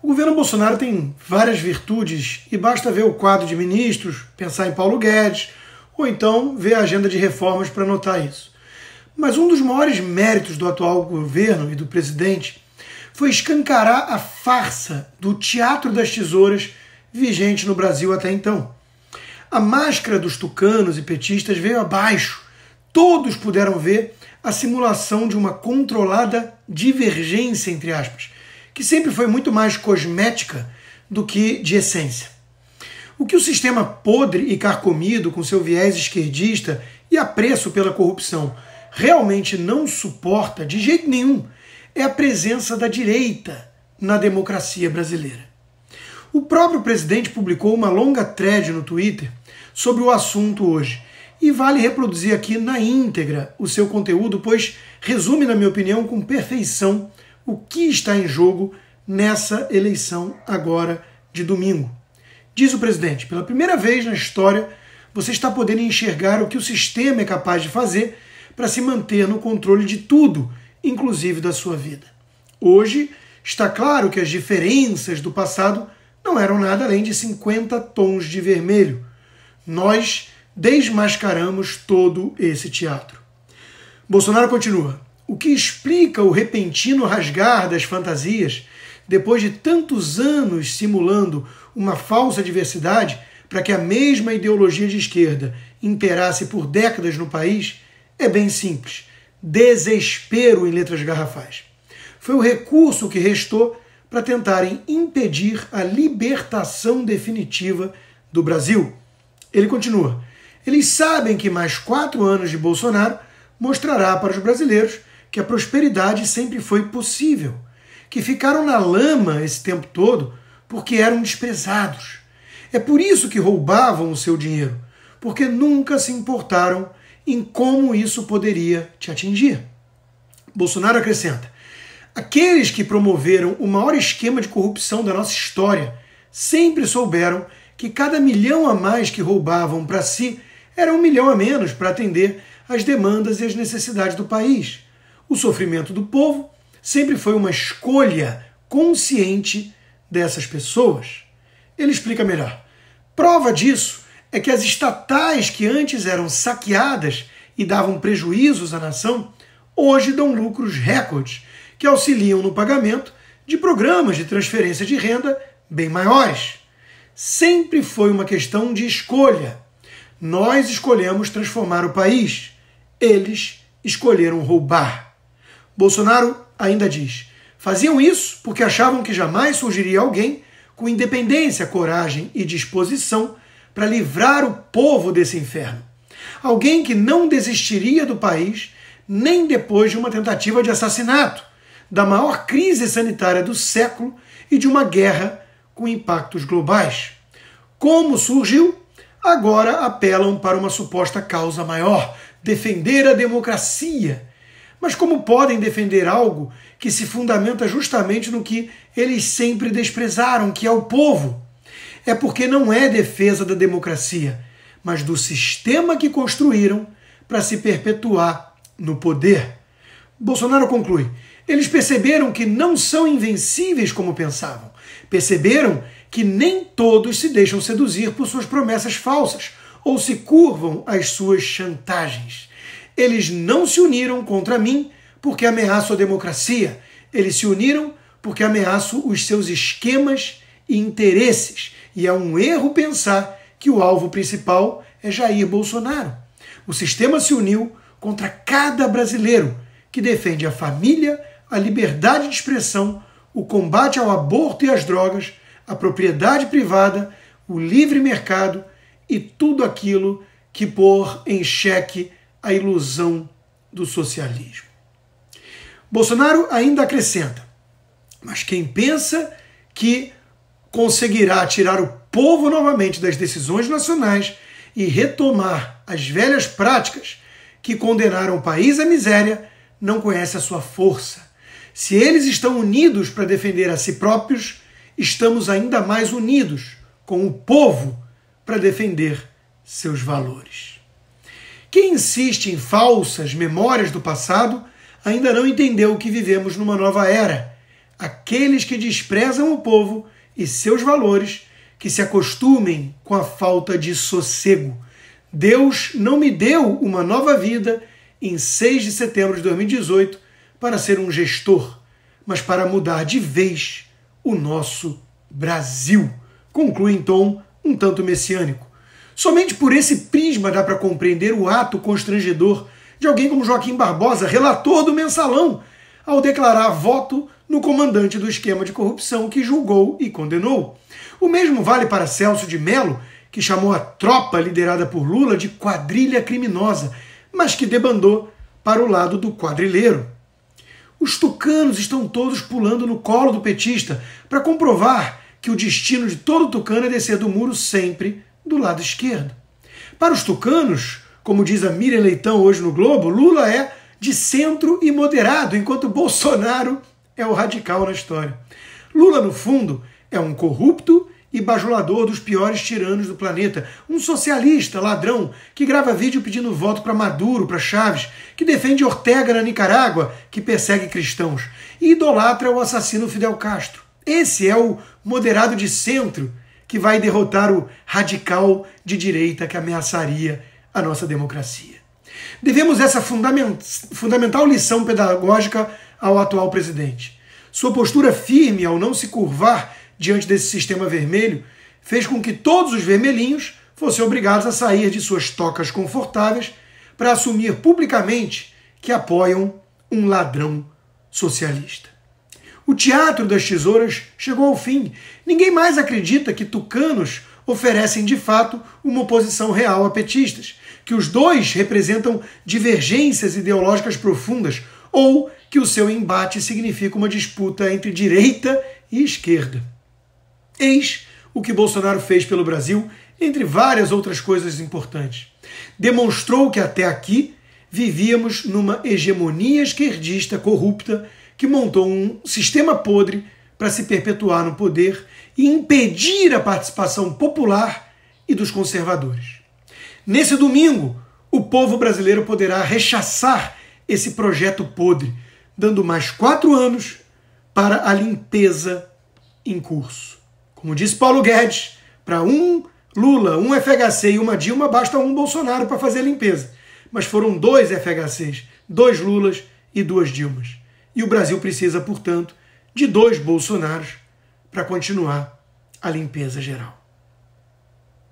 O governo Bolsonaro tem várias virtudes e basta ver o quadro de ministros, pensar em Paulo Guedes, ou então ver a agenda de reformas para notar isso. Mas um dos maiores méritos do atual governo e do presidente foi escancarar a farsa do teatro das tesouras vigente no Brasil até então. A máscara dos tucanos e petistas veio abaixo. Todos puderam ver a simulação de uma controlada divergência, entre aspas, que sempre foi muito mais cosmética do que de essência. O que o sistema podre e carcomido, com seu viés esquerdista e apreço pela corrupção, realmente não suporta de jeito nenhum é a presença da direita na democracia brasileira. O próprio presidente publicou uma longa thread no Twitter sobre o assunto hoje, e vale reproduzir aqui na íntegra o seu conteúdo, pois resume, na minha opinião, com perfeição o que está em jogo nessa eleição agora de domingo. Diz o presidente: pela primeira vez na história, você está podendo enxergar o que o sistema é capaz de fazer para se manter no controle de tudo, inclusive da sua vida. Hoje, está claro que as diferenças do passado não eram nada além de 50 tons de vermelho. Nós desmascaramos todo esse teatro. Bolsonaro continua: o que explica o repentino rasgar das fantasias, depois de tantos anos simulando uma falsa diversidade para que a mesma ideologia de esquerda imperasse por décadas no país, é bem simples: desespero em letras garrafais. Foi o recurso que restou para tentarem impedir a libertação definitiva do Brasil. Ele continua: eles sabem que mais 4 anos de Bolsonaro mostrará para os brasileiros que a prosperidade sempre foi possível, que ficaram na lama esse tempo todo porque eram desprezados. É por isso que roubavam o seu dinheiro, porque nunca se importaram em como isso poderia te atingir. Bolsonaro acrescenta: aqueles que promoveram o maior esquema de corrupção da nossa história sempre souberam que cada milhão a mais que roubavam para si era 1 milhão a menos para atender às demandas e às necessidades do país. O sofrimento do povo sempre foi uma escolha consciente dessas pessoas. Ele explica melhor. Prova disso é que as estatais que antes eram saqueadas e davam prejuízos à nação, hoje dão lucros recordes que auxiliam no pagamento de programas de transferência de renda bem maiores. Sempre foi uma questão de escolha. Nós escolhemos transformar o país. Eles escolheram roubar. Bolsonaro ainda diz: faziam isso porque achavam que jamais surgiria alguém com independência, coragem e disposição para livrar o povo desse inferno. Alguém que não desistiria do país nem depois de uma tentativa de assassinato, da maior crise sanitária do século e de uma guerra com impactos globais. Como surgiu? Agora apelam para uma suposta causa maior, defender a democracia. Mas como podem defender algo que se fundamenta justamente no que eles sempre desprezaram, que é o povo? É porque não é defesa da democracia, mas do sistema que construíram para se perpetuar no poder. Bolsonaro conclui: eles perceberam que não são invencíveis como pensavam. Perceberam que nem todos se deixam seduzir por suas promessas falsas ou se curvam às suas chantagens. Eles não se uniram contra mim porque ameaço a democracia. Eles se uniram porque ameaço os seus esquemas e interesses. E é um erro pensar que o alvo principal é Jair Bolsonaro. O sistema se uniu contra cada brasileiro que defende a família, a liberdade de expressão, o combate ao aborto e às drogas, a propriedade privada, o livre mercado e tudo aquilo que pôr em xeque a ilusão do socialismo. Bolsonaro ainda acrescenta: mas quem pensa que conseguirá tirar o povo novamente das decisões nacionais e retomar as velhas práticas que condenaram o país à miséria, não conhece a sua força. Se eles estão unidos para defender a si próprios, estamos ainda mais unidos com o povo para defender seus valores. Quem insiste em falsas memórias do passado ainda não entendeu que vivemos numa nova era. aqueles que desprezam o povo e seus valores, que se acostumem com a falta de sossego. Deus não me deu uma nova vida em 6 de setembro de 2018 para ser um gestor, mas para mudar de vez o nosso Brasil. Conclui em tom um tanto messiânico. Somente por esse prisma dá para compreender o ato constrangedor de alguém como Joaquim Barbosa, relator do Mensalão, ao declarar voto no comandante do esquema de corrupção que julgou e condenou. O mesmo vale para Celso de Mello, que chamou a tropa liderada por Lula de quadrilha criminosa, mas que debandou para o lado do quadrilheiro. Os tucanos estão todos pulando no colo do petista para comprovar que o destino de todo tucano é descer do muro sempre do lado esquerdo. Para os tucanos, como diz a Miriam Leitão hoje no Globo, Lula é de centro e moderado, enquanto Bolsonaro é o radical na história. Lula, no fundo, é um corrupto e bajulador dos piores tiranos do planeta, um socialista, ladrão, que grava vídeo pedindo voto para Maduro, para Chaves, que defende Ortega na Nicarágua, que persegue cristãos, e idolatra o assassino Fidel Castro. Esse é o moderado de centro que vai derrotar o radical de direita que ameaçaria a nossa democracia. Devemos essa fundamental lição pedagógica ao atual presidente. Sua postura firme ao não se curvar diante desse sistema vermelho fez com que todos os vermelhinhos fossem obrigados a sair de suas tocas confortáveis para assumir publicamente que apoiam um ladrão socialista. O teatro das tesouras chegou ao fim. Ninguém mais acredita que tucanos oferecem de fato uma oposição real a petistas, que os dois representam divergências ideológicas profundas ou que o seu embate significa uma disputa entre direita e esquerda. Eis o que Bolsonaro fez pelo Brasil, entre várias outras coisas importantes. Demonstrou que até aqui vivíamos numa hegemonia esquerdista corrupta que montou um sistema podre para se perpetuar no poder e impedir a participação popular e dos conservadores. Nesse domingo, o povo brasileiro poderá rechaçar esse projeto podre, dando mais 4 anos para a limpeza em curso. Como disse Paulo Guedes, para um Lula, um FHC e uma Dilma, basta um Bolsonaro para fazer a limpeza. Mas foram 2 FHCs, 2 Lulas e 2 Dilmas. E o Brasil precisa, portanto, de 2 Bolsonaros para continuar a limpeza geral.